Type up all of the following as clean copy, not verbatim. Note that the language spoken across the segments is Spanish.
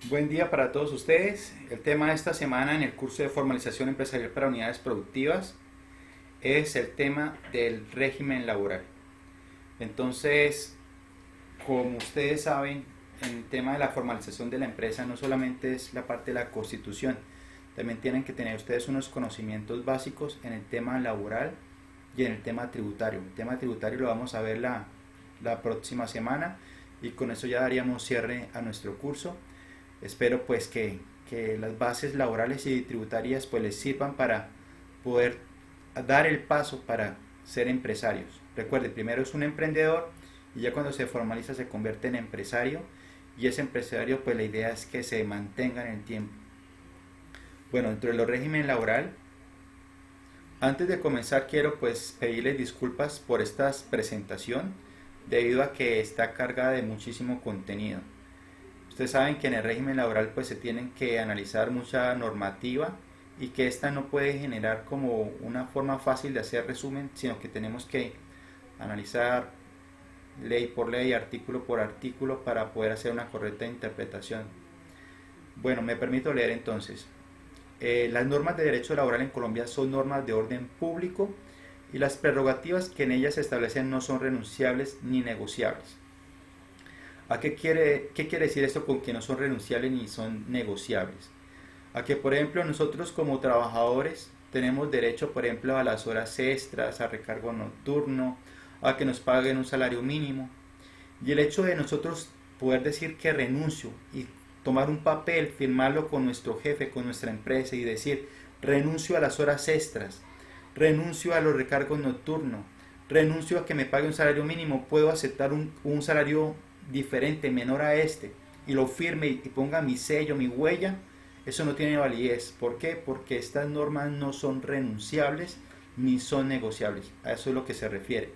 Buen día para todos ustedes. El tema de esta semana en el curso de formalización empresarial para unidades productivas es el tema del régimen laboral. Entonces, como ustedes saben, en el tema de la formalización de la empresa no solamente es la parte de la constitución, también tienen que tener ustedes unos conocimientos básicos en el tema laboral y en el tema tributario. El tema tributario lo vamos a ver la próxima semana y con eso ya daríamos cierre a nuestro curso. Espero pues que las bases laborales y tributarias pues les sirvan para poder dar el paso para ser empresarios. Recuerde, primero es un emprendedor y ya cuando se formaliza se convierte en empresario, y ese empresario pues la idea es que se mantenga en el tiempo. Bueno, dentro de los régimen laboral, antes de comenzar quiero pues pedirles disculpas por esta presentación debido a que está cargada de muchísimo contenido. Ustedes saben que en el régimen laboral pues se tienen que analizar mucha normativa y que esta no puede generar como una forma fácil de hacer resumen, sino que tenemos que analizar ley por ley, artículo por artículo para poder hacer una correcta interpretación. Bueno, me permito leer entonces. Las normas de derecho laboral en Colombia son normas de orden público y las prerrogativas que en ellas se establecen no son renunciables ni negociables. ¿Qué quiere decir esto con que no son renunciables ni son negociables? A que, por ejemplo, nosotros como trabajadores tenemos derecho, por ejemplo, a las horas extras, a recargo nocturno, a que nos paguen un salario mínimo. Y el hecho de nosotros poder decir que renuncio y tomar un papel, firmarlo con nuestro jefe, con nuestra empresa y decir renuncio a las horas extras, renuncio a los recargos nocturnos, renuncio a que me pague un salario mínimo, puedo aceptar un salario diferente, menor a este, y lo firme y ponga mi sello, mi huella, eso no tiene validez. ¿Por qué? Porque estas normas no son renunciables ni son negociables. A eso es lo que se refiere.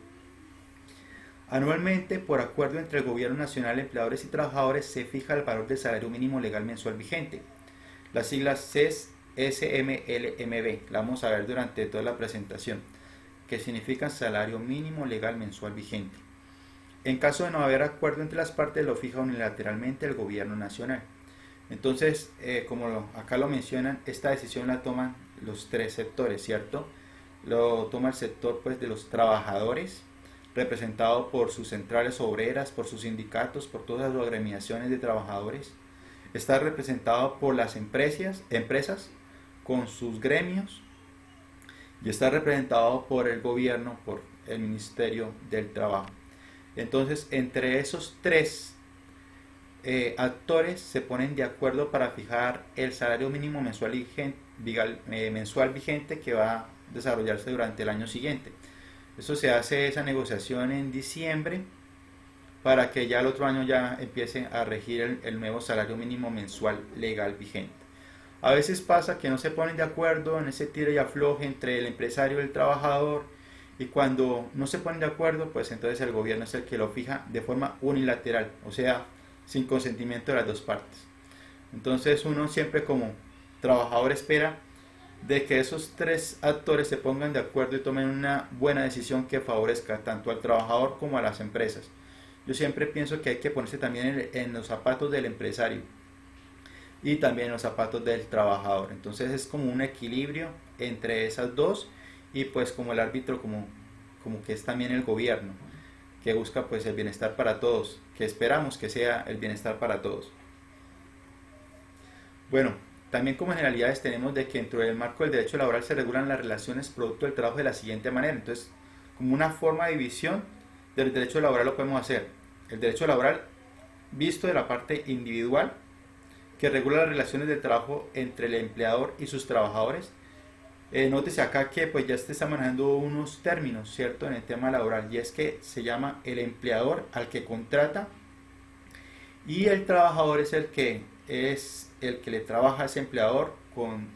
Anualmente, por acuerdo entre el Gobierno Nacional, empleadores y trabajadores, se fija el valor del salario mínimo legal mensual vigente. Las siglas CES, SMLMB, la vamos a ver durante toda la presentación, que significan salario mínimo legal mensual vigente. En caso de no haber acuerdo entre las partes, lo fija unilateralmente el Gobierno Nacional. Entonces, como acá lo mencionan, esta decisión la toman los tres sectores, ¿cierto? Lo toma el sector pues de los trabajadores, representado por sus centrales obreras, por sus sindicatos, por todas las agremiaciones de trabajadores. Está representado por las empresas con sus gremios, y está representado por el gobierno, por el Ministerio del Trabajo. Entonces, entre esos tres actores se ponen de acuerdo para fijar el salario mínimo mensual vigente que va a desarrollarse durante el año siguiente. Eso se hace esa negociación en diciembre para que ya el otro año ya empiece a regir el nuevo salario mínimo mensual legal vigente. A veces pasa que no se ponen de acuerdo en ese tira y afloje entre el empresario y el trabajador, y cuando no se ponen de acuerdo, pues entonces el gobierno es el que lo fija de forma unilateral, o sea, sin consentimiento de las dos partes. Entonces uno siempre como trabajador espera de que esos tres actores se pongan de acuerdo y tomen una buena decisión que favorezca tanto al trabajador como a las empresas. Yo siempre pienso que hay que ponerse también en los zapatos del empresario y también en los zapatos del trabajador. Entonces es como un equilibrio entre esas dos, y pues como el árbitro como que es también el gobierno que busca pues el bienestar para todos, que esperamos que sea el bienestar para todos. Bueno, también como generalidades tenemos de que dentro del marco del derecho laboral se regulan las relaciones producto del trabajo de la siguiente manera. Entonces, como una forma de división del derecho laboral lo podemos hacer. El derecho laboral visto de la parte individual, que regula las relaciones de trabajo entre el empleador y sus trabajadores. Nótese acá que pues ya se está manejando unos términos, ¿cierto? En el tema laboral, y es que se llama el empleador al que contrata, y el trabajador es el que le trabaja a ese empleador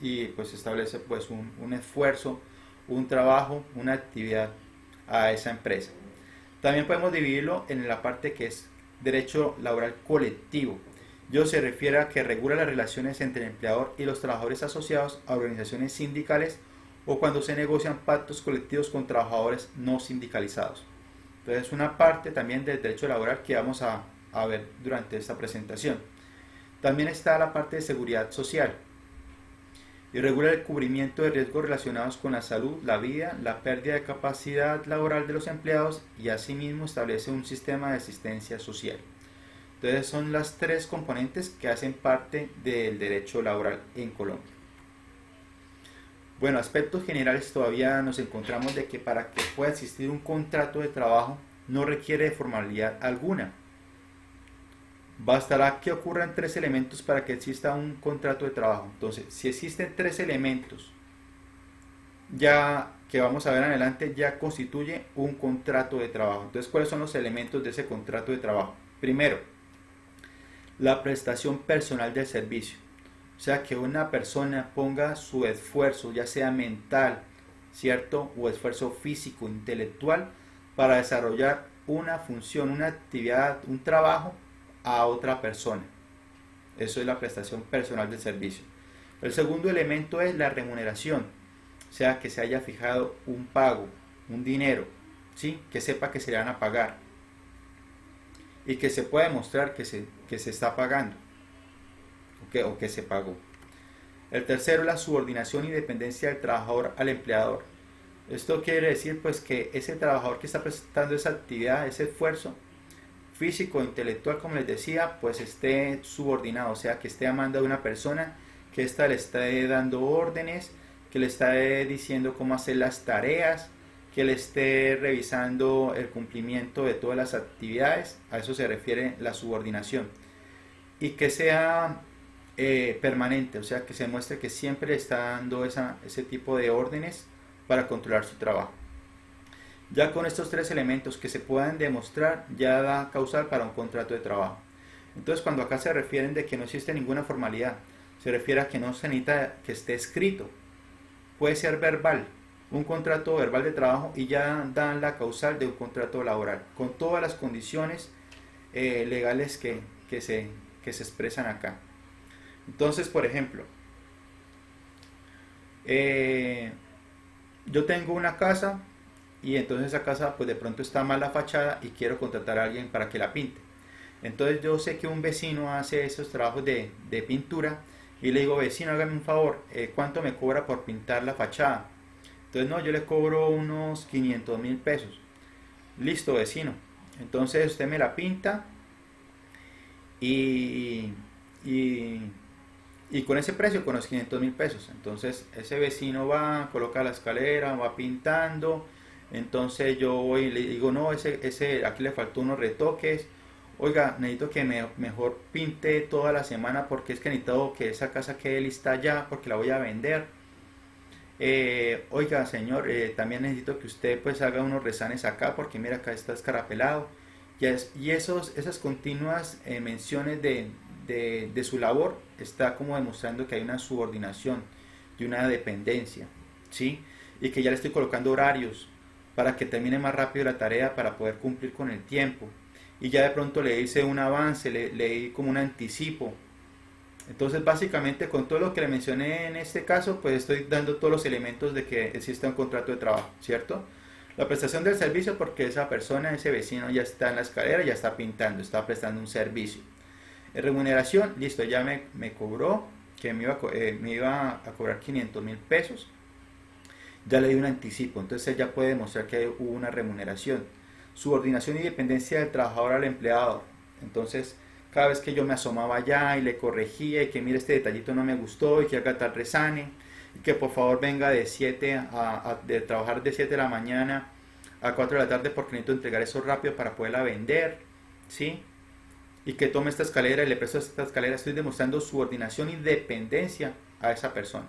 y pues establece pues un esfuerzo, un trabajo, una actividad a esa empresa. También podemos dividirlo en la parte que es derecho laboral colectivo. Yo se refiere a que regula las relaciones entre el empleador y los trabajadores asociados a organizaciones sindicales, o cuando se negocian pactos colectivos con trabajadores no sindicalizados. Entonces, una parte también del derecho laboral que vamos a ver durante esta presentación. También está la parte de seguridad social y regula el cubrimiento de riesgos relacionados con la salud, la vida, la pérdida de capacidad laboral de los empleados y asimismo establece un sistema de asistencia social. Entonces son las tres componentes que hacen parte del derecho laboral en Colombia. Bueno, aspectos generales todavía nos encontramos de que para que pueda existir un contrato de trabajo no requiere de formalidad alguna. Bastará que ocurran tres elementos para que exista un contrato de trabajo. Entonces, si existen tres elementos, ya que vamos a ver adelante, ya constituye un contrato de trabajo. Entonces, ¿cuáles son los elementos de ese contrato de trabajo? Primero, la prestación personal del servicio. O sea, que una persona ponga su esfuerzo, ya sea mental, ¿cierto? O esfuerzo físico, intelectual, para desarrollar una función, una actividad, un trabajo a otra persona. Eso es la prestación personal del servicio. El segundo elemento es la remuneración. O sea, que se haya fijado un pago, un dinero, ¿sí? Que sepa que se le van a pagar y que se pueda demostrar que se está pagando o que se pagó. El tercero es la subordinación y dependencia del trabajador al empleador. Esto quiere decir pues que ese trabajador que está prestando esa actividad, ese esfuerzo físico, intelectual, como les decía, pues esté subordinado, o sea, que esté a mando de una persona, que ésta le esté dando órdenes, que le esté diciendo cómo hacer las tareas, que le esté revisando el cumplimiento de todas las actividades. A eso se refiere la subordinación. Y que sea permanente, o sea, que se muestre que siempre está dando ese tipo de órdenes para controlar su trabajo. Ya con estos tres elementos que se puedan demostrar, ya da causal para un contrato de trabajo. Entonces, cuando acá se refieren de que no existe ninguna formalidad, se refiere a que no se necesita que esté escrito, puede ser verbal, un contrato verbal de trabajo y ya dan la causal de un contrato laboral, con todas las condiciones legales que se expresan acá. Entonces, por ejemplo, yo tengo una casa y entonces esa casa pues de pronto está mal la fachada y quiero contratar a alguien para que la pinte. Entonces yo sé que un vecino hace esos trabajos de pintura y le digo, vecino, hágame un favor, ¿cuánto me cobra por pintar la fachada? Entonces no, yo le cobro unos 500.000 pesos. Listo, vecino. Entonces usted me la pinta y, y, y con ese precio, con los 500.000 pesos. Entonces ese vecino va, coloca la escalera, va pintando. Entonces yo voy y le digo, no, aquí le faltó unos retoques. Oiga, necesito que mejor pinte toda la semana porque es que necesito que esa casa quede lista ya porque la voy a vender. Oiga, señor, también necesito que usted pues haga unos rezanes acá porque mira, acá está escarapelado. Y esas continuas menciones de su labor está como demostrando que hay una subordinación y una dependencia, ¿sí? Y que ya le estoy colocando horarios para que termine más rápido la tarea para poder cumplir con el tiempo. Y ya de pronto le hice un avance, le di como un anticipo. Entonces básicamente con todo lo que le mencioné en este caso, pues estoy dando todos los elementos de que exista un contrato de trabajo, ¿cierto? La prestación del servicio porque esa persona, ese vecino ya está en la escalera, ya está pintando, está prestando un servicio. Remuneración, listo, ya me cobró, que me iba a cobrar 500.000 pesos. Ya le di un anticipo, entonces él ya puede demostrar que hubo una remuneración. Subordinación y dependencia del trabajador al empleado. Entonces, cada vez que yo me asomaba allá y le corregía y que mire este detallito no me gustó y que haga tal resane y que por favor venga de de trabajar de 7 de la mañana a 4 de la tarde porque necesito entregar eso rápido para poderla vender, ¿sí? Y que tome esta escalera y le presto esta escalera, estoy demostrando subordinación y dependencia a esa persona.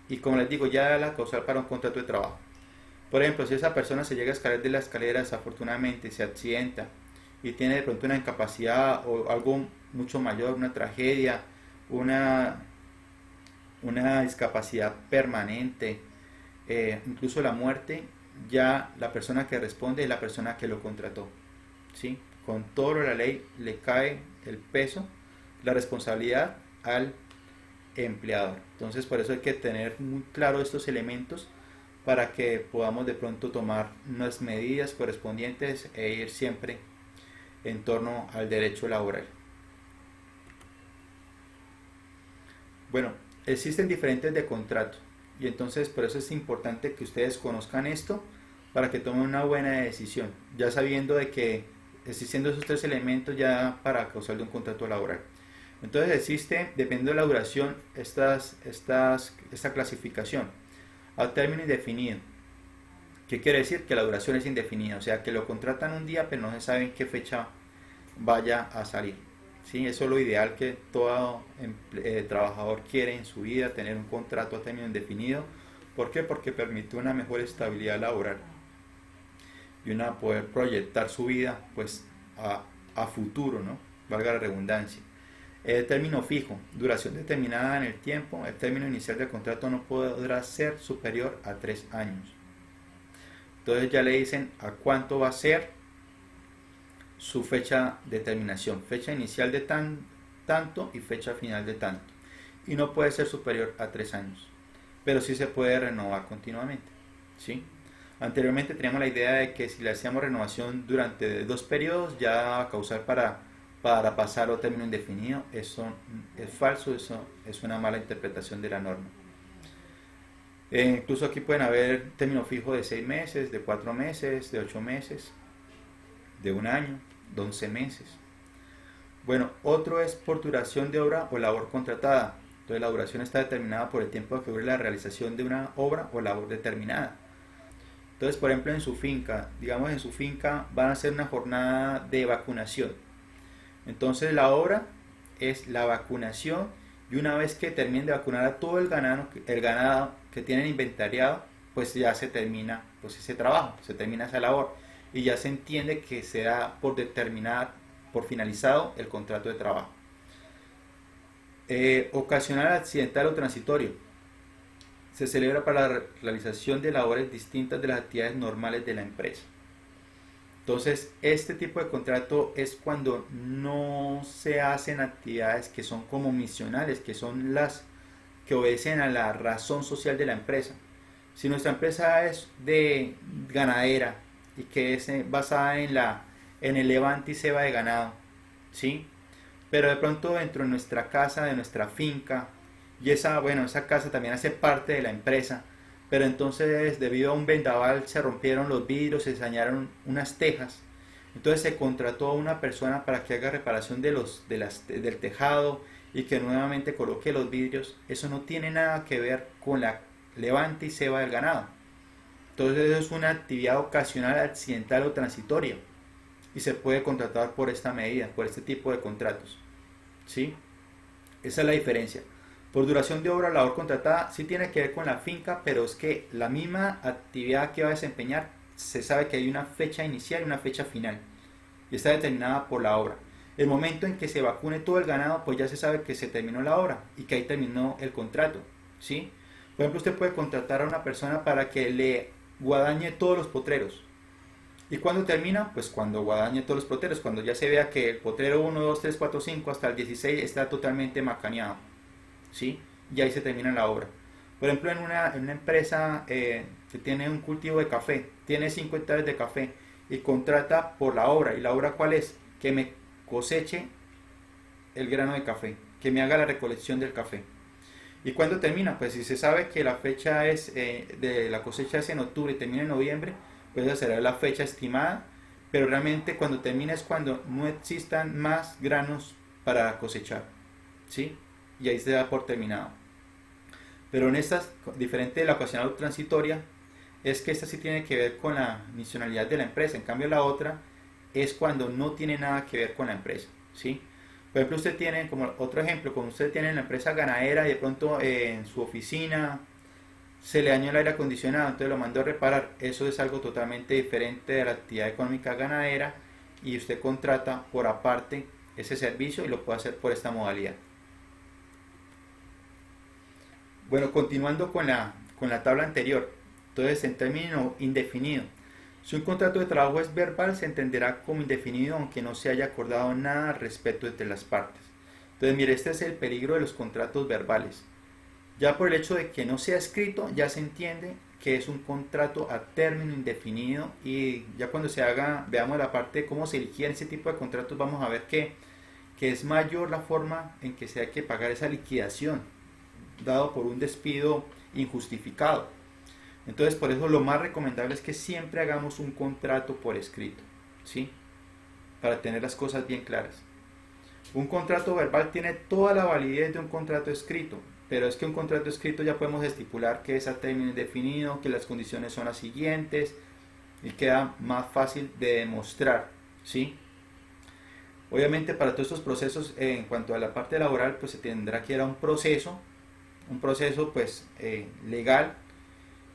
Y como les digo, ya da la causal para un contrato de trabajo. Por ejemplo, si esa persona se llega a escalar de la escalera desafortunadamente, se accidenta y tiene de pronto una incapacidad o algo mucho mayor, una tragedia, una, una discapacidad permanente, incluso la muerte, ya la persona que responde es la persona que lo contrató, ¿sí? Con todo la ley le cae el peso, la responsabilidad al empleador. Entonces por eso hay que tener muy claro estos elementos para que podamos de pronto tomar unas medidas correspondientes e ir siempre en torno al derecho laboral. Bueno, existen diferentes de contrato y entonces por eso es importante que ustedes conozcan esto para que tomen una buena decisión, ya sabiendo de que existiendo esos tres elementos ya para causar de un contrato laboral. Entonces existe, dependiendo de la duración, esta clasificación a término indefinido. ¿Qué quiere decir? Que la duración es indefinida, o sea que lo contratan un día pero no se sabe en qué fecha vaya a salir. ¿Sí? Eso es lo ideal que todo trabajador quiere en su vida, tener un contrato a término indefinido. ¿Por qué? Porque permite una mejor estabilidad laboral y una poder proyectar su vida pues a futuro, ¿no? Valga la redundancia. El término fijo, duración determinada en el tiempo, el término inicial del contrato no podrá ser superior a 3 años. Entonces ya le dicen a cuánto va a ser su fecha de terminación, fecha inicial de tanto y fecha final de tanto. Y no puede ser superior a 3 años, pero sí se puede renovar continuamente, ¿sí? Anteriormente teníamos la idea de que si le hacíamos renovación durante 2 periodos ya va a causar para pasarlo a término indefinido. Eso es falso, eso es una mala interpretación de la norma. Incluso aquí pueden haber término fijo de 6 meses, de 4 meses, de 8 meses, de 1 año, de 11 meses. Bueno, otro es por duración de obra o labor contratada. Entonces la duración está determinada por el tiempo que dure la realización de una obra o labor determinada. Entonces, por ejemplo, en su finca, digamos en su finca van a hacer una jornada de vacunación. Entonces la obra es la vacunación y una vez que terminen de vacunar a todo el ganado que tienen inventariado, pues ya se termina pues ese trabajo, se termina esa labor y ya se entiende que se da por finalizado el contrato de trabajo. Ocasional, accidental o transitorio. Se celebra para la realización de labores distintas de las actividades normales de la empresa. Entonces, este tipo de contrato es cuando no se hacen actividades que son como misionales, que son las que obedecen a la razón social de la empresa. Si nuestra empresa es de ganadera y que es basada en el levante y ceba de ganado, ¿sí? Pero de pronto dentro de nuestra casa, de nuestra finca, y esa casa también hace parte de la empresa, pero entonces debido a un vendaval se rompieron los vidrios, se dañaron unas tejas, entonces se contrató a una persona para que haga reparación del tejado y que nuevamente coloque los vidrios. Eso no tiene nada que ver con la levante y ceba del ganado. Entonces eso es una actividad ocasional, accidental o transitoria y se puede contratar por esta medida, por este tipo de contratos, ¿sí? Esa es la diferencia. Por duración de obra o labor contratada sí tiene que ver con la finca, pero es que la misma actividad que va a desempeñar se sabe que hay una fecha inicial y una fecha final y está determinada por la obra. El momento en que se vacune todo el ganado, pues ya se sabe que se terminó la obra y que ahí terminó el contrato, ¿sí? Por ejemplo, usted puede contratar a una persona para que le guadañe todos los potreros. ¿Y cuándo termina? Pues cuando guadañe todos los potreros, cuando ya se vea que el potrero 1, 2, 3, 4, 5 hasta el 16 está totalmente macaneado, ¿sí? Y ahí se termina la obra. Por ejemplo, en una empresa que tiene un cultivo de café, tiene 5 hectáreas de café y contrata por la obra. ¿Y la obra cuál es? Que me coseche el grano de café, que me haga la recolección del café. ¿Y cuándo termina? Pues si se sabe que la fecha de la cosecha es en octubre y termina en noviembre, pues esa será la fecha estimada, pero realmente cuando termina es cuando no existan más granos para cosechar, ¿sí? Y ahí se da por terminado. Pero en estas, diferente de la ocasional o transitoria, es que esta sí tiene que ver con la misionalidad de la empresa. En cambio la otra es cuando no tiene nada que ver con la empresa, ¿sí? Por ejemplo, usted tiene, como otro ejemplo, como usted tiene en la empresa ganadera y de pronto en su oficina se le dañó el aire acondicionado, entonces lo mandó a reparar. Eso es algo totalmente diferente de la actividad económica ganadera y usted contrata por aparte ese servicio y lo puede hacer por esta modalidad. Bueno, continuando con la tabla anterior, entonces en término indefinido, si un contrato de trabajo es verbal, se entenderá como indefinido aunque no se haya acordado nada al respecto entre las partes. Entonces, mire, este es el peligro de los contratos verbales. Ya por el hecho de que no sea escrito, ya se entiende que es un contrato a término indefinido y ya cuando veamos la parte de cómo se eligían ese tipo de contratos, vamos a ver que es mayor la forma en que se hay que pagar esa liquidación, dado por un despido injustificado. Entonces, por eso lo más recomendable es que siempre hagamos un contrato por escrito, ¿sí? Para tener las cosas bien claras. Un contrato verbal tiene toda la validez de un contrato escrito, pero es que un contrato escrito ya podemos estipular que es a término indefinido, que las condiciones son las siguientes y queda más fácil de demostrar, ¿sí? Obviamente para todos estos procesos, en cuanto a la parte laboral, pues se tendrá que ir a un proceso pues legal,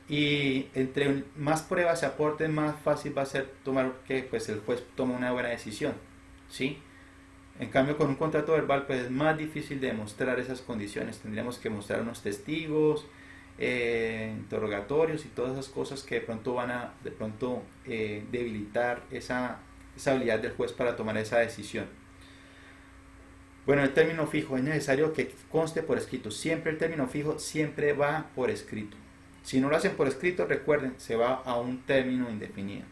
y entre más pruebas se aporten, más fácil va a ser tomar que pues el juez tome una buena decisión, ¿sí? En cambio, con un contrato verbal pues es más difícil de demostrar esas condiciones. Tendríamos que mostrar unos testigos, interrogatorios y todas esas cosas que de pronto van a debilitar esa habilidad del juez para tomar esa decisión. Bueno, el término fijo es necesario que conste por escrito. Siempre el término fijo siempre va por escrito. Si no lo hacen por escrito, recuerden, se va a un término indefinido.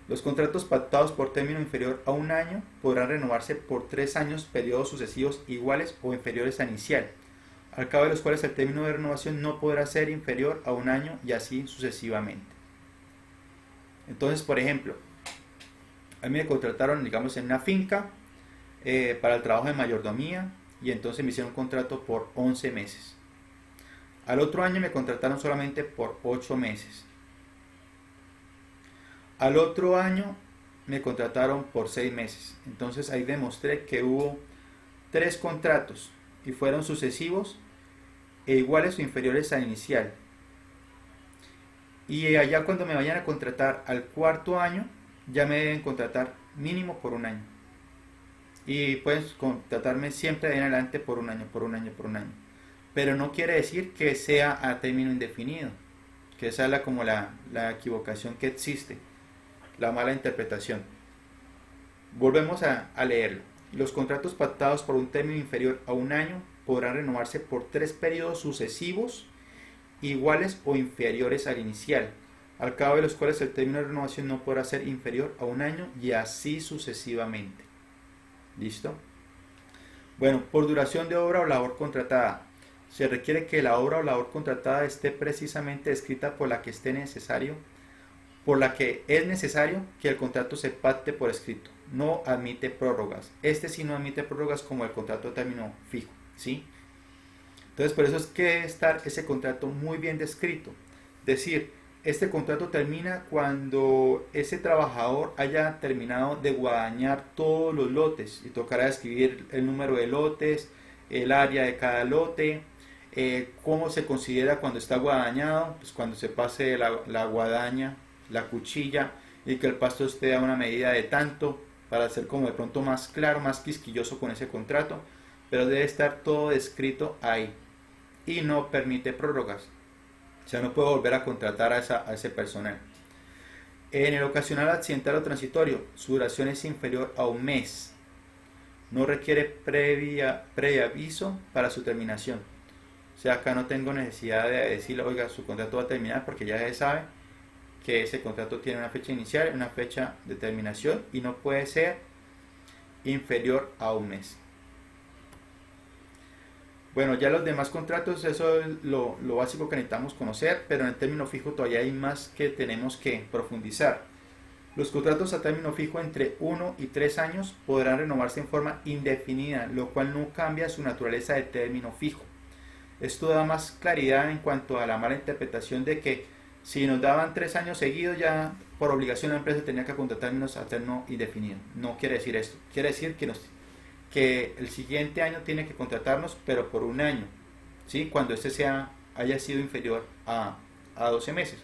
Los contratos pactados por término inferior a un año podrán renovarse por 3 años, periodos sucesivos iguales o inferiores al inicial, al cabo de los cuales el término de renovación no podrá ser inferior a un año y así sucesivamente. Entonces, por ejemplo, a mí me contrataron, digamos, en una finca para el trabajo de mayordomía, y entonces me hicieron un contrato por 11 meses. Al otro año me contrataron solamente por 8 meses. Al otro año me contrataron por 6 meses. Entonces ahí demostré que hubo 3 contratos y fueron sucesivos e iguales o inferiores al inicial. Y allá cuando me vayan a contratar al cuarto año, ya me deben contratar mínimo por un año. Y pueden contratarme siempre de en adelante por un año, por un año, por un año. Pero no quiere decir que sea a término indefinido, que esa es como la equivocación que existe, la mala interpretación. Volvemos a leerlo. Los contratos pactados por un término inferior a un año podrán renovarse por 3 periodos sucesivos iguales o inferiores al inicial, al cabo de los cuales el término de renovación no podrá ser inferior a un año y así sucesivamente. ¿Listo? Bueno, por duración de obra o labor contratada. Se requiere que la obra o labor contratada esté precisamente descrita por la que es necesario que el contrato se pacte por escrito. No admite prórrogas. Este sí no admite prórrogas como el contrato a término fijo, ¿sí? Entonces por eso es que debe estar ese contrato muy bien descrito. Decir, este contrato termina cuando ese trabajador haya terminado de guadañar todos los lotes, y tocará escribir el número de lotes, el área de cada lote, cómo se considera cuando está guadañado, pues cuando se pase la guadaña, la cuchilla, y que el pasto esté a una medida de tanto, para ser como de pronto más claro, más quisquilloso con ese contrato, pero debe estar todo descrito ahí, y no permite prórrogas. O sea, no puede volver a contratar a ese personal. En el ocasional, accidental o transitorio, su duración es inferior a un mes. No requiere previo aviso para su terminación. O sea, acá no tengo necesidad de decirle, oiga, su contrato va a terminar, porque ya se sabe que ese contrato tiene una fecha inicial, una fecha de terminación, y no puede ser inferior a un mes. Bueno, ya los demás contratos, eso es lo básico que necesitamos conocer, pero en el término fijo todavía hay más que tenemos que profundizar. Los contratos a término fijo entre 1 y 3 años podrán renovarse en forma indefinida, lo cual no cambia su naturaleza de término fijo. Esto da más claridad en cuanto a la mala interpretación de que si nos daban 3 años seguidos, ya por obligación la empresa tenía que contratarnos a término indefinido. No quiere decir esto, quiere decir que el siguiente año tiene que contratarnos, pero por un año, ¿sí? Cuando este haya sido inferior a 12 meses.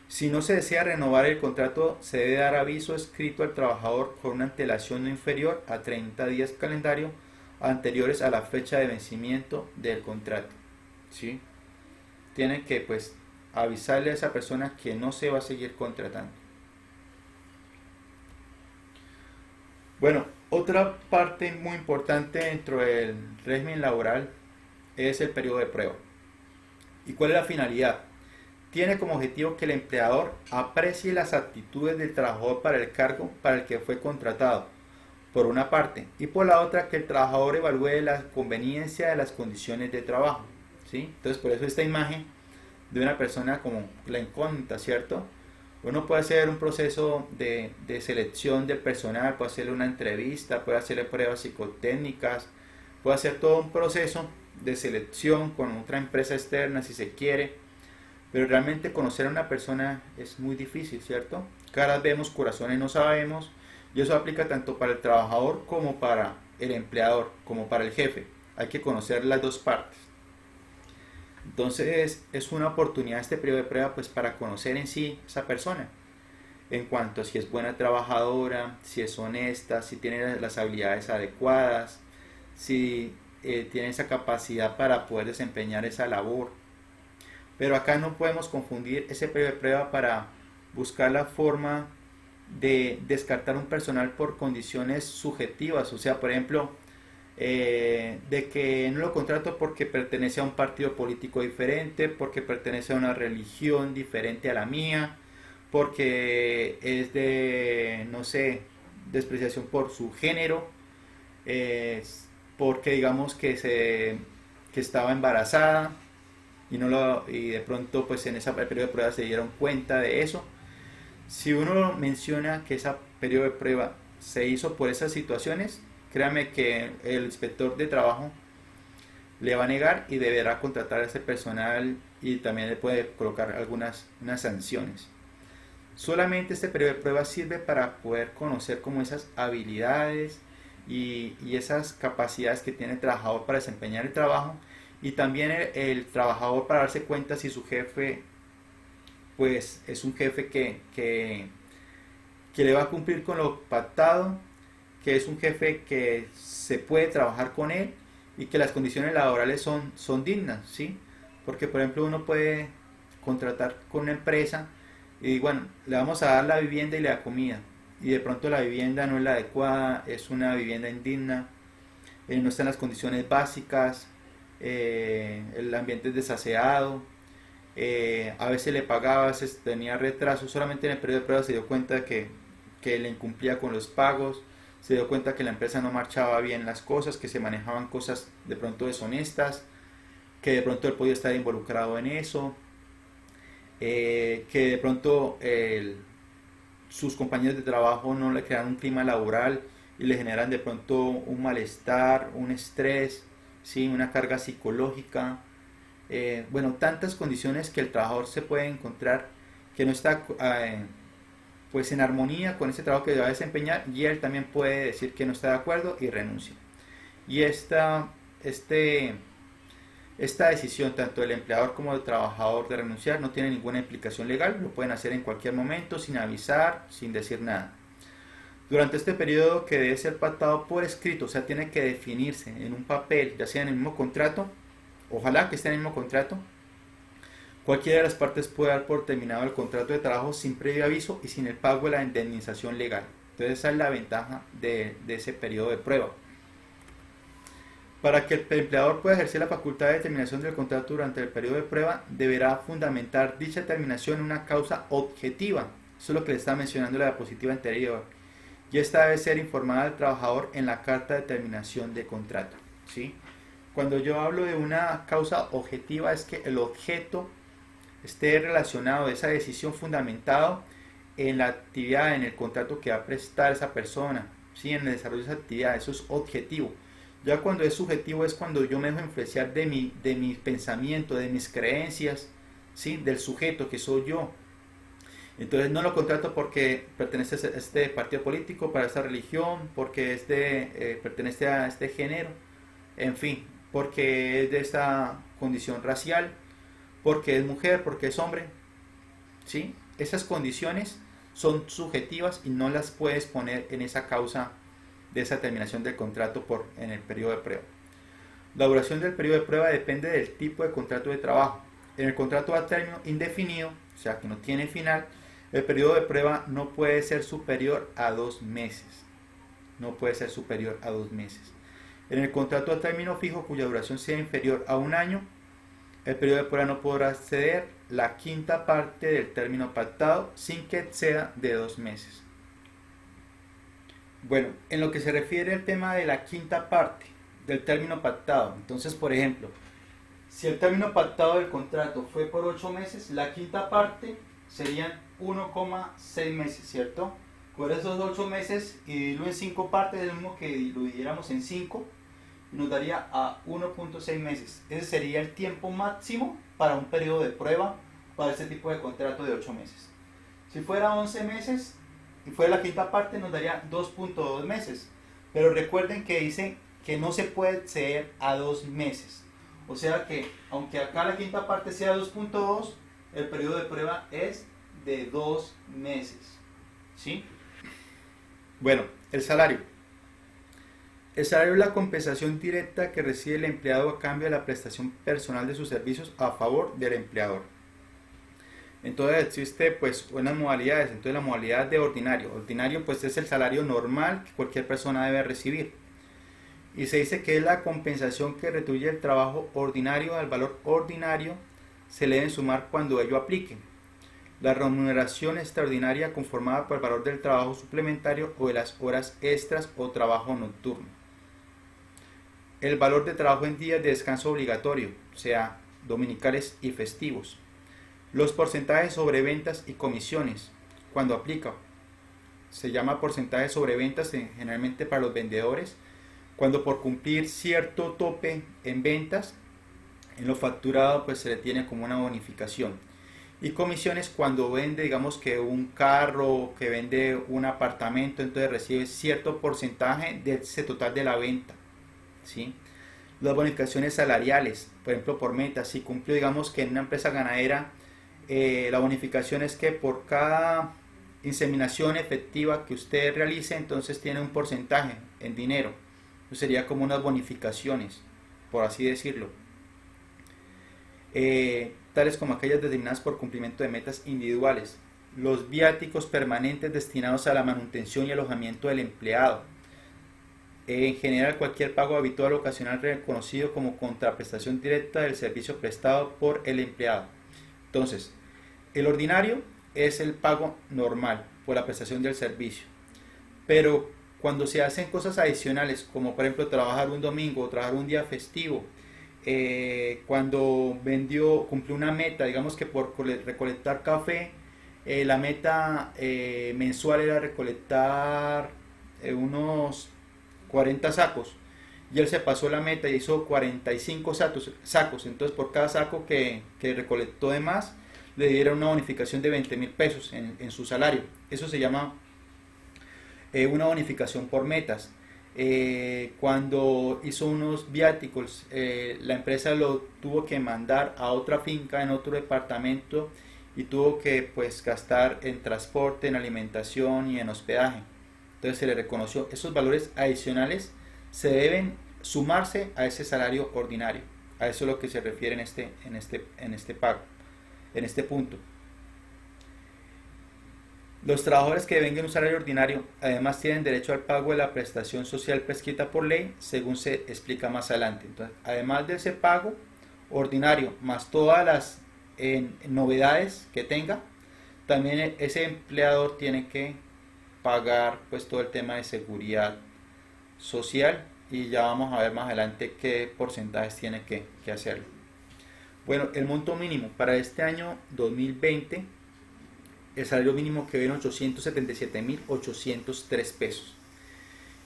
Si no se desea renovar el contrato, se debe dar aviso escrito al trabajador con una antelación no inferior a 30 días calendario anteriores a la fecha de vencimiento del contrato, ¿sí? Tiene que pues avisarle a esa persona que no se va a seguir contratando. Bueno, otra parte muy importante dentro del régimen laboral es el periodo de prueba. ¿Y cuál es la finalidad? Tiene como objetivo que el empleador aprecie las aptitudes del trabajador para el cargo para el que fue contratado, por una parte, y por la otra que el trabajador evalúe la conveniencia de las condiciones de trabajo, ¿sí? Entonces por eso esta imagen de una persona como la incógnita, ¿cierto? Uno puede hacer un proceso de selección del personal, puede hacerle una entrevista, puede hacerle pruebas psicotécnicas, puede hacer todo un proceso de selección con otra empresa externa si se quiere, pero realmente conocer a una persona es muy difícil, ¿cierto? Caras vemos, corazones no sabemos, y eso aplica tanto para el trabajador como para el empleador, como para el jefe. Hay que conocer las dos partes. Entonces es una oportunidad este periodo de prueba pues para conocer en sí esa persona, en cuanto a si es buena trabajadora, si es honesta, si tiene las habilidades adecuadas, si tiene esa capacidad para poder desempeñar esa labor. Pero acá no podemos confundir ese periodo de prueba para buscar la forma de descartar un personal por condiciones subjetivas, o sea, por ejemplo, de que no lo contrato porque pertenece a un partido político diferente, porque pertenece a una religión diferente a la mía, porque es de, no sé, despreciación por su género, eh, porque digamos que estaba embarazada y, no lo, y de pronto pues en ese periodo de prueba se dieron cuenta de eso. Si uno menciona que ese periodo de prueba se hizo por esas situaciones, créame que el inspector de trabajo le va a negar y deberá contratar a ese personal y también le puede colocar unas sanciones. Solamente este periodo de prueba sirve para poder conocer como esas habilidades y esas capacidades que tiene el trabajador para desempeñar el trabajo, y también el trabajador para darse cuenta si su jefe pues es un jefe que le va a cumplir con lo pactado, que es un jefe que se puede trabajar con él y que las condiciones laborales son dignas, ¿sí? Porque por ejemplo uno puede contratar con una empresa y bueno, le vamos a dar la vivienda y la comida, y de pronto la vivienda no es la adecuada, es una vivienda indigna, no está en las condiciones básicas, el ambiente es desaseado, a veces le pagaba, a veces tenía retraso. Solamente en el periodo de prueba se dio cuenta que le incumplía con los pagos, se dio cuenta que la empresa no marchaba bien las cosas, que se manejaban cosas de pronto deshonestas, que de pronto él podía estar involucrado en eso, que de pronto sus compañeros de trabajo no le crean un clima laboral y le generan de pronto un malestar, un estrés, ¿sí? Una carga psicológica, bueno, tantas condiciones que el trabajador se puede encontrar que no está pues en armonía con ese trabajo que va a desempeñar, y él también puede decir que no está de acuerdo y renuncia. Y este, esta decisión tanto del empleador como del trabajador de renunciar no tiene ninguna implicación legal, lo pueden hacer en cualquier momento sin avisar, sin decir nada. Durante este periodo, que debe ser pactado por escrito, o sea, tiene que definirse en un papel, ya sea en el mismo contrato, ojalá que esté en el mismo contrato, cualquiera de las partes puede dar por terminado el contrato de trabajo sin previo aviso y sin el pago de la indemnización legal. Entonces esa es la ventaja de ese periodo de prueba. Para que el empleador pueda ejercer la facultad de determinación del contrato durante el periodo de prueba, deberá fundamentar dicha determinación en una causa objetiva. Eso es lo que le estaba mencionando en la diapositiva anterior. Y esta debe ser informada al trabajador en la carta de terminación de contrato, ¿sí? Cuando yo hablo de una causa objetiva es que el objeto esté relacionado a esa decisión fundamentado en la actividad, en el contrato que va a prestar esa persona, ¿sí? En el desarrollo de esa actividad. Eso es objetivo. Ya cuando es subjetivo es cuando yo me dejo influenciar de mi pensamiento, de mis creencias, ¿sí? Del sujeto que soy yo. Entonces no lo contrato porque pertenece a este partido político, para esta religión, porque pertenece a este género, en fin, porque es de esta condición racial, porque es mujer, porque es hombre, ¿sí? Esas condiciones son subjetivas y no las puedes poner en esa causa de esa terminación del contrato en el periodo de prueba. La duración del periodo de prueba depende del tipo de contrato de trabajo. En el contrato a término indefinido, o sea que no tiene final, el periodo de prueba no puede ser superior a 2 meses. No puede ser superior a 2 meses. En el contrato a término fijo, cuya duración sea inferior a 1 año, el periodo de prueba no podrá exceder la quinta parte del término pactado sin que exceda de 2 meses. Bueno, en lo que se refiere al tema de la quinta parte del término pactado, entonces, por ejemplo, si el término pactado del contrato fue por 8 meses, la quinta parte serían 1,6 meses, ¿cierto? Por esos 8 meses y dividirlo en 5 partes, es lo mismo que lo dividiéramos en 5, nos daría a 1,6 meses. Ese sería el tiempo máximo para un periodo de prueba para este tipo de contrato de 8 meses. Si fuera 11 meses y fuera la quinta parte, nos daría 2,2 meses. Pero recuerden que dice que no se puede exceder a 2 meses. O sea que, aunque acá la quinta parte sea 2,2, el periodo de prueba es de 2 meses. ¿Sí? Bueno, el salario. El salario es la compensación directa que recibe el empleado a cambio de la prestación personal de sus servicios a favor del empleador. Entonces existe pues unas modalidades. Entonces la modalidad de ordinario. Ordinario pues es el salario normal que cualquier persona debe recibir. Y se dice que es la compensación que retribuye el trabajo ordinario al valor ordinario, se le deben sumar cuando ello aplique. La remuneración extraordinaria conformada por el valor del trabajo suplementario o de las horas extras o trabajo nocturno. El valor de trabajo en días de descanso obligatorio, o sea, dominicales y festivos. Los porcentajes sobre ventas y comisiones, cuando aplica. Se llama porcentaje sobre ventas generalmente para los vendedores, cuando por cumplir cierto tope en ventas, en lo facturado pues se le tiene como una bonificación. Y comisiones cuando vende, digamos que un carro, que vende un apartamento, entonces recibe cierto porcentaje de ese total de la venta. ¿Sí? Las bonificaciones salariales, por ejemplo por metas, si cumplió, digamos que en una empresa ganadera, la bonificación es que por cada inseminación efectiva que usted realice, entonces tiene un porcentaje en dinero. Sería como unas bonificaciones, por así decirlo, tales como aquellas determinadas por cumplimiento de metas individuales. Los viáticos permanentes destinados a la manutención y alojamiento del empleado. En general, cualquier pago habitual o ocasional reconocido como contraprestación directa del servicio prestado por el empleado. Entonces, el ordinario es el pago normal por la prestación del servicio, pero cuando se hacen cosas adicionales, como por ejemplo trabajar un domingo o trabajar un día festivo, cuando cumplió una meta, digamos que por recolectar café, la meta mensual era recolectar unos 40 sacos, y él se pasó la meta y hizo 45 sacos, entonces por cada saco que recolectó de más, le dieron una bonificación de 20,000 pesos en su salario. Eso se llama una bonificación por metas. Cuando hizo unos viáticos, la empresa lo tuvo que mandar a otra finca en otro departamento y tuvo que pues gastar en transporte, en alimentación y en hospedaje. Entonces se le reconoció esos valores adicionales, se deben sumarse a ese salario ordinario. A eso es lo que se refiere en este pago, en este punto. Los trabajadores que devengan un salario ordinario además tienen derecho al pago de la prestación social prescrita por ley, según se explica más adelante. Entonces, además de ese pago ordinario, más todas las novedades que tenga, también ese empleador tiene que pagar pues todo el tema de seguridad social, y ya vamos a ver más adelante qué porcentajes tiene que hacerlo. Bueno, el monto mínimo para este año 2020, el salario mínimo quedó en 877.803 pesos.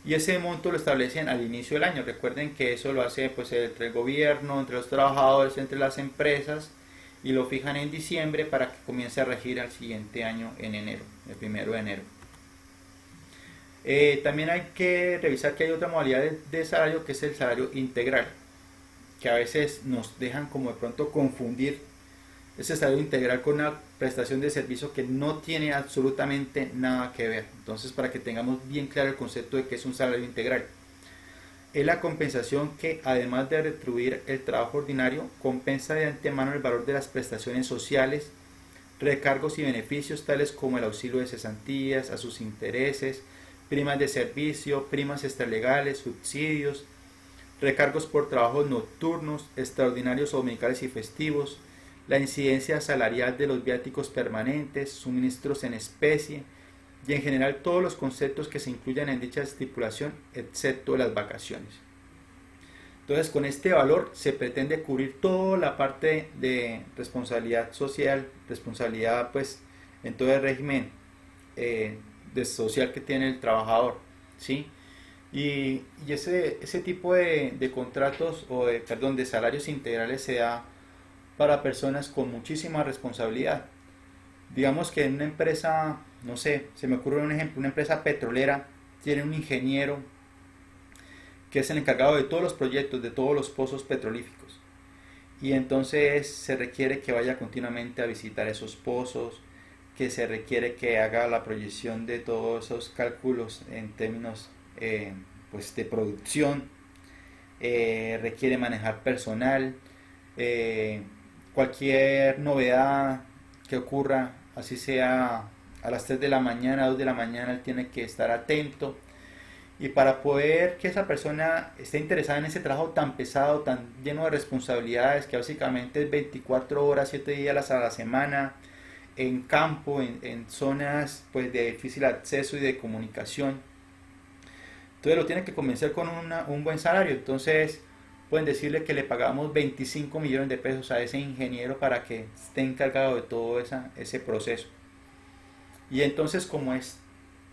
Y ese monto lo establecen al inicio del año. Recuerden que eso lo hace pues entre el gobierno, entre los trabajadores, entre las empresas, y lo fijan en diciembre para que comience a regir al siguiente año en enero, el 1 de enero. También hay que revisar que hay otra modalidad de salario, que es el salario integral, que a veces nos dejan como de pronto confundir ese salario integral con una prestación de servicio que no tiene absolutamente nada que ver. Entonces, para que tengamos bien claro el concepto de que es un salario integral, es la compensación que, además de retribuir el trabajo ordinario, compensa de antemano el valor de las prestaciones sociales, recargos y beneficios tales como el auxilio de cesantías, a sus intereses, primas de servicio, primas extralegales, subsidios, recargos por trabajos nocturnos, extraordinarios o dominicales y festivos, la incidencia salarial de los viáticos permanentes, suministros en especie, y en general todos los conceptos que se incluyan en dicha estipulación, excepto las vacaciones. Entonces, con este valor se pretende cubrir toda la parte de responsabilidad social, responsabilidad pues en todo el régimen de social que tiene el trabajador, ¿sí? Y ese tipo de contratos o de salarios integrales se da para personas con muchísima responsabilidad. Digamos que en una empresa, no sé, se me ocurre un ejemplo, una empresa petrolera tiene un ingeniero que es el encargado de todos los proyectos, de todos los pozos petrolíficos. Y entonces se requiere que vaya continuamente a visitar esos pozos, que se requiere que haga la proyección de todos esos cálculos en términos pues de producción, requiere manejar personal, cualquier novedad que ocurra, así sea a las 3 de la mañana, 2 de la mañana, él tiene que estar atento. Y para poder que esa persona esté interesada en ese trabajo tan pesado, tan lleno de responsabilidades, que básicamente es 24 horas, 7 días a la semana, en campo, en zonas pues, de difícil acceso y de comunicación, entonces lo tiene que convencer con un buen salario. Entonces pueden decirle que le pagamos 25 millones de pesos a ese ingeniero para que esté encargado de todo ese proceso. Y entonces como es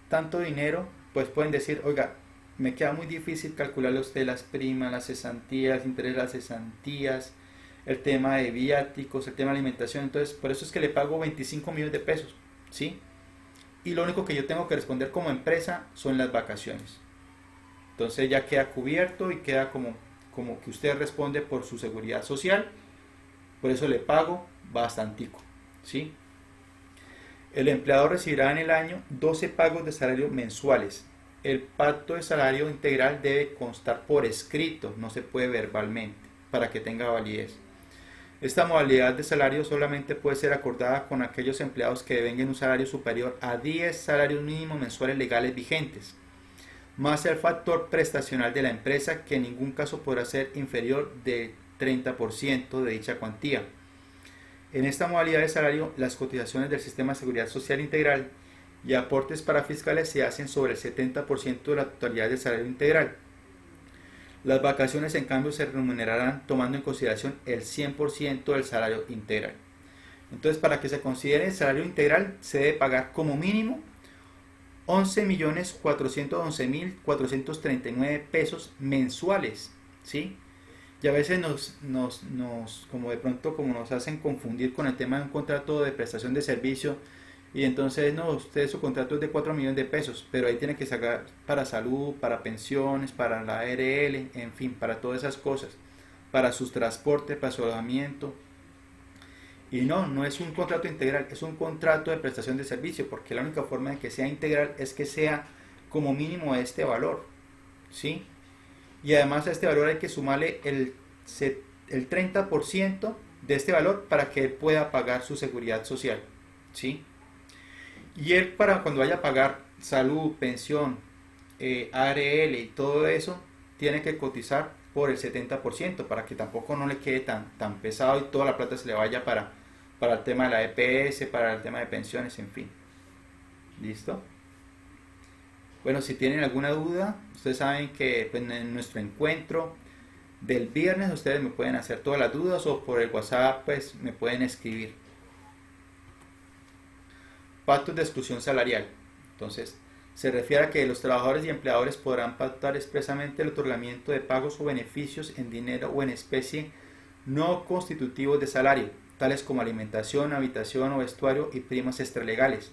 tanto dinero, pues pueden decir, oiga, me queda muy difícil calcularle a usted las primas, las cesantías, el interés de las cesantías, el tema de viáticos, el tema de alimentación. Entonces por eso es que le pago 25 millones de pesos, ¿sí? Y lo único que yo tengo que responder como empresa son las vacaciones. Entonces ya queda cubierto y queda como que usted responde por su seguridad social, por eso le pago bastantico, ¿sí? El empleador recibirá en el año 12 pagos de salario mensuales. El pacto de salario integral debe constar por escrito, no se puede verbalmente, para que tenga validez. Esta modalidad de salario solamente puede ser acordada con aquellos empleados que devenguen un salario superior a 10 salarios mínimos mensuales legales vigentes, más el factor prestacional de la empresa, que en ningún caso podrá ser inferior del 30% de dicha cuantía. En esta modalidad de salario, las cotizaciones del Sistema de Seguridad Social Integral y aportes para fiscales se hacen sobre el 70% de la totalidad del salario integral. Las vacaciones, en cambio, se remunerarán tomando en consideración el 100% del salario integral. Entonces, para que se considere el salario integral, se debe pagar como mínimo 11.411.439 pesos mensuales, ¿sí? Y a veces como de pronto, como nos hacen confundir con el tema de un contrato de prestación de servicio, y entonces, no, usted su contrato es de 4 millones de pesos, pero ahí tiene que sacar para salud, para pensiones, para la ARL, en fin, para todas esas cosas, para sus transportes, para su alojamiento. Y no es un contrato integral, es un contrato de prestación de servicio, porque la única forma de que sea integral es que sea como mínimo este valor, ¿sí? Y además a este valor hay que sumarle el 30% de este valor para que él pueda pagar su seguridad social, ¿sí? Y él, para cuando vaya a pagar salud, pensión, ARL y todo eso, tiene que cotizar por el 70% para que tampoco no le quede tan pesado y toda la plata se le vaya para el tema de la EPS, para el tema de pensiones, en fin. ¿Listo? Bueno, si tienen alguna duda, ustedes saben que pues, en nuestro encuentro del viernes ustedes me pueden hacer todas las dudas, o por el WhatsApp pues me pueden escribir. Pactos de exclusión salarial. Entonces, se refiere a que los trabajadores y empleadores podrán pactar expresamente el otorgamiento de pagos o beneficios en dinero o en especie no constitutivos de salario, tales como alimentación, habitación o vestuario y primas extralegales,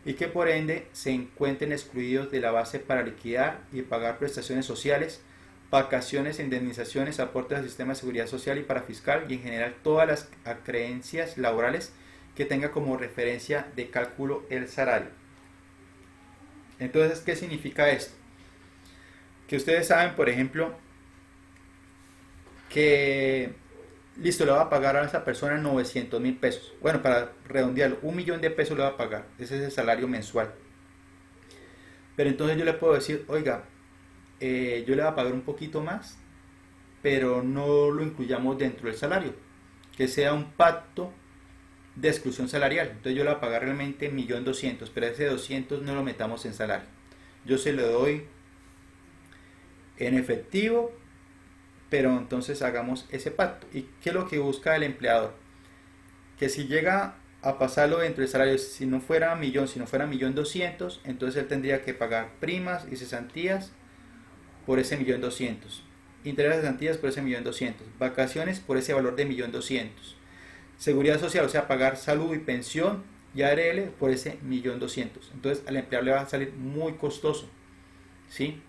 y que por ende se encuentren excluidos de la base para liquidar y pagar prestaciones sociales, vacaciones, indemnizaciones, aportes al sistema de seguridad social y para fiscal, y en general todas las acreencias laborales que tenga como referencia de cálculo el salario. Entonces, ¿qué significa esto? Que ustedes saben, por ejemplo, que listo, le va a pagar a esa persona 900.000 pesos. Bueno, para redondearlo, 1 millón de pesos le va a pagar. Ese es el salario mensual. Pero entonces yo le puedo decir, oiga, yo le voy a pagar un poquito más, pero no lo incluyamos dentro del salario. Que sea un pacto de exclusión salarial. Entonces yo le voy a pagar realmente 1.200.000, pero ese 200 no lo metamos en salario. Yo se lo doy en efectivo, pero entonces hagamos ese pacto. ¿Y qué es lo que busca el empleador? Que si llega a pasarlo dentro del salario, si no fuera 1.000.000, si no fuera 1.200.000, entonces él tendría que pagar primas y cesantías por ese 1.200.000, intereses de cesantías por ese 1.200.000, vacaciones por ese valor de 1.200.000, seguridad social, o sea, pagar salud y pensión y ARL por ese 1.200.000. Entonces al empleador le va a salir muy costoso, ¿sí?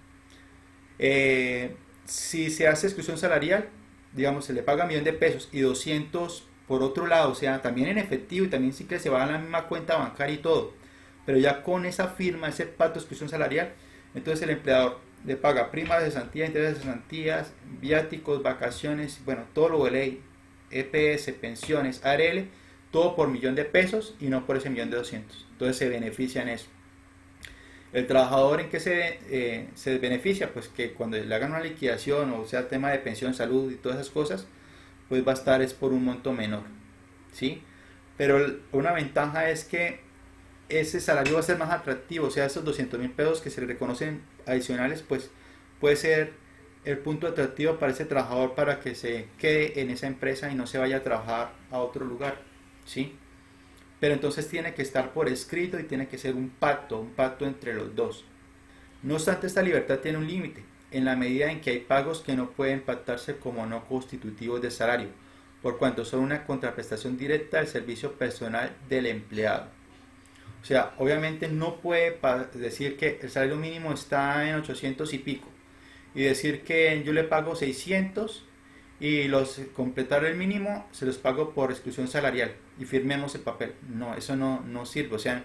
Si se hace exclusión salarial, digamos, se le paga 1.000.000 pesos y 200 por otro lado, o sea, también en efectivo y también sí que se va a la misma cuenta bancaria y todo, pero ya con esa firma, ese pacto de exclusión salarial, entonces el empleador le paga primas de cesantía, intereses de cesantías, viáticos, vacaciones, bueno, todo lo de ley, EPS, pensiones, ARL, todo por 1.000.000 pesos y no por ese 1.200.000. Entonces se beneficia en eso. El trabajador en que se beneficia, pues que cuando le hagan una liquidación, o sea, tema de pensión, salud y todas esas cosas, pues va a estar es por un monto menor, ¿sí? Pero una ventaja es que ese salario va a ser más atractivo, o sea, esos 200.000 pesos que se le reconocen adicionales, pues puede ser el punto atractivo para ese trabajador para que se quede en esa empresa y no se vaya a trabajar a otro lugar, ¿sí? Pero entonces tiene que estar por escrito y tiene que ser un pacto entre los dos. No obstante, esta libertad tiene un límite, en la medida en que hay pagos que no pueden pactarse como no constitutivos de salario, por cuanto son una contraprestación directa del servicio personal del empleado. O sea, obviamente no puede decir que el salario mínimo está en 800 y pico y decir que yo le pago 600 y los completar el mínimo se los pago por exclusión salarial y firmemos el papel. No, eso no sirve, o sea,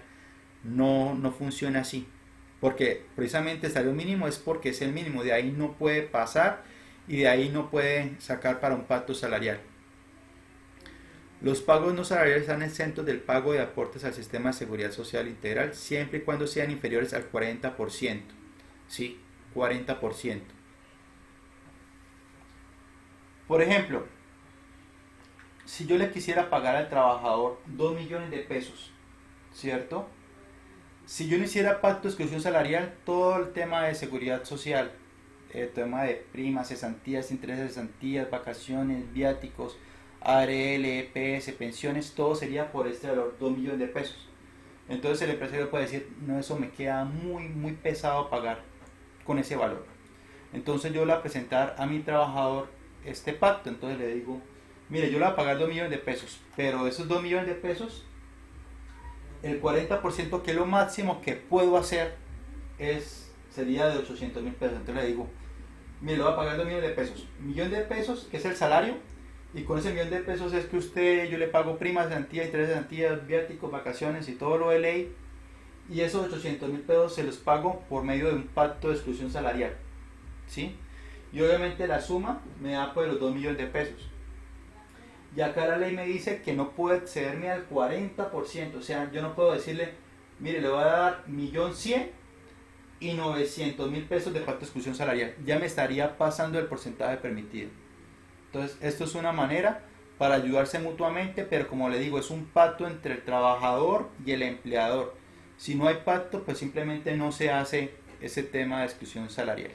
no funciona así. Porque precisamente el salario mínimo es porque es el mínimo, de ahí no puede pasar y de ahí no puede sacar para un pacto salarial. Los pagos no salariales están exentos del pago de aportes al sistema de seguridad social integral siempre y cuando sean inferiores al 40%. ¿Sí? 40%. Por ejemplo, si yo le quisiera pagar al trabajador 2.000.000 de pesos, ¿cierto? Si yo no hiciera pacto de exclusión salarial, todo el tema de seguridad social, el tema de primas, cesantías, intereses de cesantías, vacaciones, viáticos, ARL, EPS, pensiones, todo sería por este valor, 2.000.000 de pesos. Entonces el empresario puede decir, no, eso me queda muy pesado pagar con ese valor. Entonces yo le voy a presentar a mi trabajador este pacto, entonces le digo, mire, yo le voy a pagar 2.000.000 de pesos, pero esos 2.000.000 de pesos, el 40% que es lo máximo que puedo hacer sería de 800.000 pesos. Entonces le digo, mire, le voy a pagar 2.000.000 de pesos, 1.000.000 de pesos que es el salario, y con ese 1.000.000 de pesos es que yo le pago primas, cesantías, intereses de cesantías, viáticos, vacaciones y todo lo de ley, y esos 800.000 pesos se los pago por medio de un pacto de exclusión salarial, ¿sí? Y obviamente la suma me da pues los 2.000.000 de pesos. Y acá la ley me dice que no puede excederme al 40%, o sea, yo no puedo decirle, mire, le voy a dar 1.100.000 y 900.000 pesos de pacto de exclusión salarial. Ya me estaría pasando el porcentaje permitido. Entonces, esto es una manera para ayudarse mutuamente, pero como le digo, es un pacto entre el trabajador y el empleador. Si no hay pacto, pues simplemente no se hace ese tema de exclusión salarial.